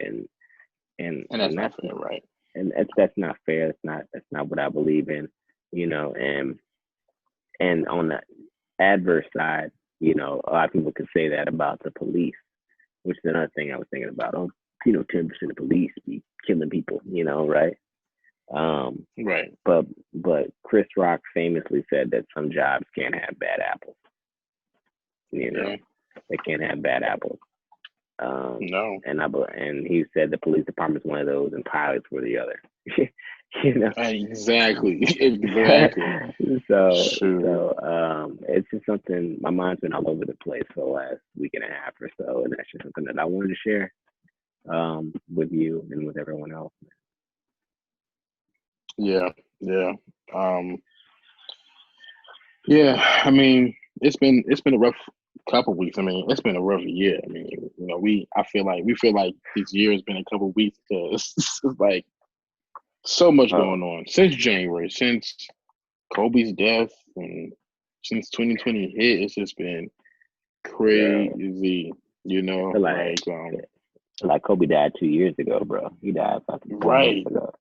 and that's not fair, right? And that's not fair. That's not what I believe in. And on the adverse side, a lot of people could say that about the police, which is another thing I was thinking about. 10% of police be killing people, right? Right. But Chris Rock famously said that some jobs can't have bad apples. They can't have bad apples. No. And he said the police department's one of those, and pilots were the other. Exactly. So it's just something my mind's been all over the place for the last week and a half or so, and that's just something that I wanted to share with you and with everyone else. Yeah. I mean, it's been a rough couple weeks. I mean, it's been a rough year. I mean, we feel like this year has been a couple weeks because it's like so much Oh, going on since January, since Kobe's death, and since 2020 hit. It's just been bro. crazy. I feel like Kobe died 2 years ago, bro. He died fucking 4 months Right. ago.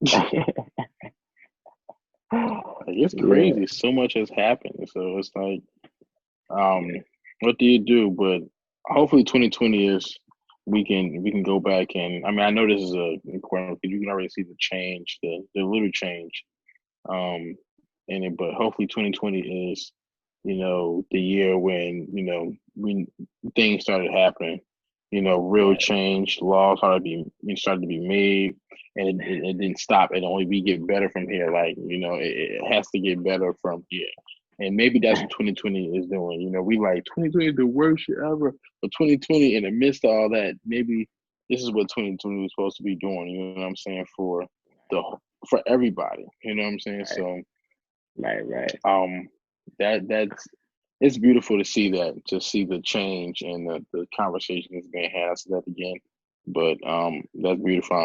Like, it's Yeah, crazy. So much has happened. So it's like, yeah, what do you do? But hopefully, 2020 is we can go back, and I mean, I know this is a important because you can already see the change, the little change, um, in it. But hopefully, 2020 is the year when when things started happening. Real right. change, laws started to be made, and it didn't stop. It only we get better from here. Like it has to get better from here. And maybe that's what 2020 is doing. We like 2020 is the worst year ever, but 2020 in the midst of all that, maybe this is what 2020 was supposed to be doing. You know what I'm saying the for everybody. You know what I'm saying? Right, So right. um, that's it's beautiful to see that, to see the change and the conversation that's being had. I see that again, but that's beautiful.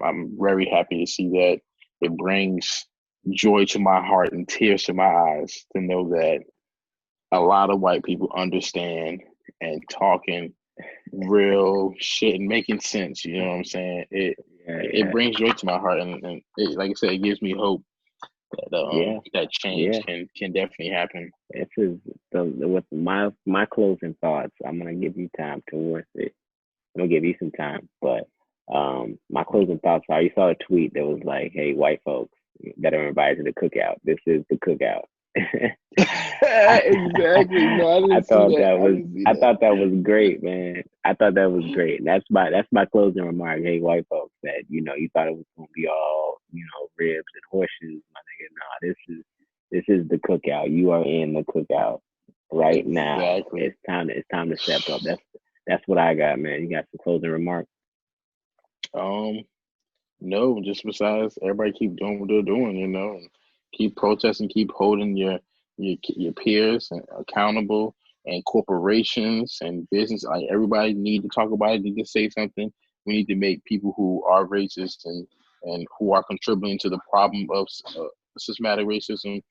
I'm very happy to see that. It brings joy to my heart and tears to my eyes to know that a lot of white people understand and talking real shit and making sense. You know what I'm saying? It Yeah, it yeah, brings joy to my heart, and like I said, it gives me hope that yeah, that change yeah. can definitely happen. This is with my closing thoughts. I'm gonna give you time towards it. I'm gonna give you some time, but my closing thoughts are: you saw a tweet that was like, "Hey, white folks that are invited to the cookout. This is the cookout." I, Exactly. No, I I didn't see thought that. that I was didn't see I that. thought that was great, man. I thought that was great. That's my closing remark. Hey, white folks, that you thought it was gonna be all ribs and horseshoes, my nigga. No, this is the cookout. You are in the cookout right now. Exactly. It's time to step up. That's what I got, man. You got some closing remarks? Um, no, just besides everybody keep doing what they're doing, and keep protesting, keep holding your peers accountable, and corporations and business. Like everybody need to talk about it. Need to say something. We need to make people who are racist and who are contributing to the problem of systematic racism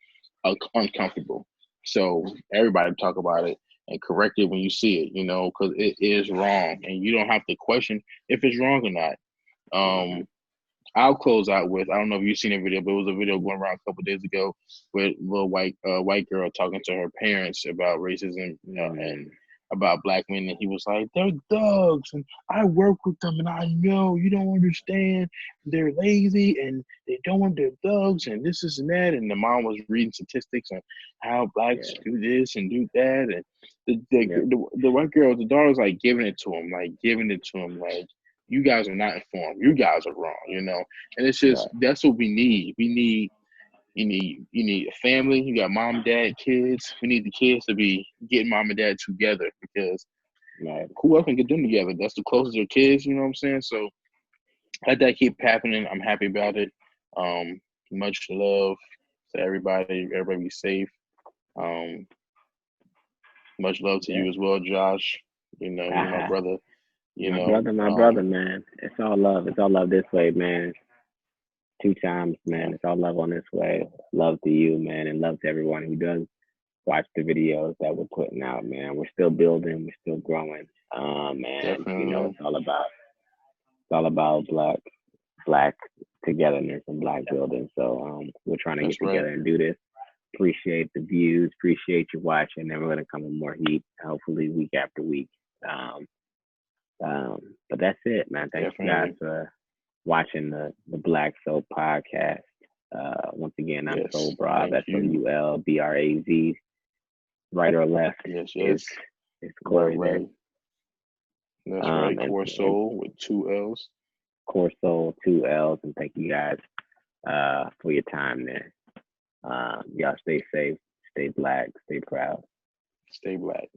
uncomfortable. So everybody talk about it and correct it when you see it, because it is wrong, and you don't have to question if it's wrong or not. Mm-hmm. Um, I'll close out with, I don't know if you've seen a video, but it was a video going around a couple of days ago with a little white girl talking to her parents about racism, and Mm, about black men, and he was like, "They're thugs, and I work with them, and I know you don't understand. They're lazy, and they don't want their thugs, and this is and that." And the mom was reading statistics on how blacks yeah. do this and do that, and the the Yep. the white girl, the daughter was like giving it to him, like, you guys are not informed. You guys are wrong. And it's just Right. that's what we need. You need a family. You got mom, dad, kids. We need the kids to be getting mom and dad together, because Right. who else can get them together? That's the closest to kids. You know what I'm saying? So let that keep happening. I'm happy about it. Um, Much love to everybody. Everybody be safe. Um, Much love to Yeah. you as well, Josh. You're my Haha. brother. You know, My brother, man. It's all love. It's all love this way, man. Two times, yeah, man. It's all love on this way. Love to you, man, and love to everyone who does watch the videos that we're putting out, man. We're still building. We're still growing. And definitely. it's all about black togetherness and black building. So we're trying to get That's right. together and do this. Appreciate the views. Appreciate you watching. And we're gonna come with more heat, hopefully week after week. Um, but that's it, man. Thank you guys Definitely. for watching the Black Soul podcast. Once again, I'm Yes. Soul Brav, Thank you. SOULBRAZ. Right or left Yes, is yes. Corey there. Right. That's right. Core And Soul with two L's. Core Soul, two L's. And thank you guys for your time there. Y'all stay safe, stay black, stay proud. Stay black.